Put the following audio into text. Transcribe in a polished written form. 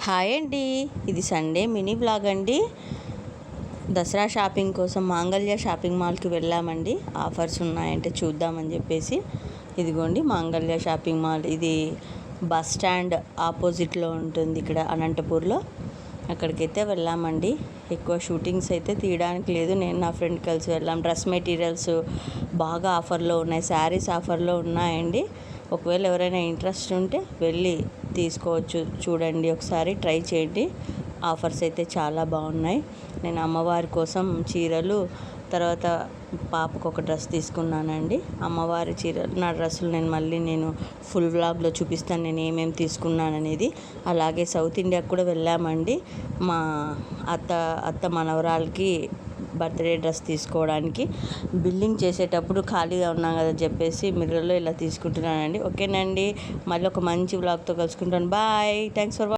Hi అండి, ఇది Sunday mini vlog అండి. దసరా షాపింగ్ కోసం మాంగళ్య షాపింగ్ మాల్కి వెళ్ళామండి. ఆఫర్స్ ఉన్నాయంటే చూద్దామని చెప్పేసి ఇదిగోండి మాంగళ్య షాపింగ్ మాల్. ఇది బస్ స్టాండ్ ఆపోజిట్లో ఉంటుంది, ఇక్కడ అనంతపూర్లో. అక్కడికైతే వెళ్ళామండి. ఎక్కువ షూటింగ్స్ అయితే తీయడానికి లేదు, నేను నా ఫ్రెండ్ కలిసి వెళ్ళాం. డ్రెస్ మెటీరియల్స్ బాగా ఆఫర్లో ఉన్నాయి, శారీస్ ఆఫర్లో ఉన్నాయండి. ఒకవేళ ఎవరైనా ఇంట్రెస్ట్ ఉంటే వెళ్ళి తీసుకోవచ్చు, చూడండి, ఒకసారి ట్రై చేయండి. ఆఫర్స్ అయితే చాలా బాగున్నాయి. నేను అమ్మవారి కోసం చీరలు, తర్వాత పాపకు ఒక డ్రెస్ తీసుకున్నానండి. అమ్మవారి చీరలు, నా డ్రెస్సులు నేను ఫుల్ వ్లాగ్లో చూపిస్తాను నేను ఏమేమి తీసుకున్నాననేది. అలాగే సౌత్ ఇండియాకి కూడా వెళ్ళామండి. మా అత్త మనవరాలకి బర్త్డే డ్రెస్ తీసుకోవడానికి. బిల్లింగ్ చేసేటప్పుడు ఖాళీగా ఉన్నాం కదా చెప్పేసి మిర్రర్లో ఇలా తీసుకుంటున్నానండి. ఓకేనండి, మళ్ళీ ఒక మంచి వ్లాగ్తో కలుసుకుంటాను. Bye, thanks for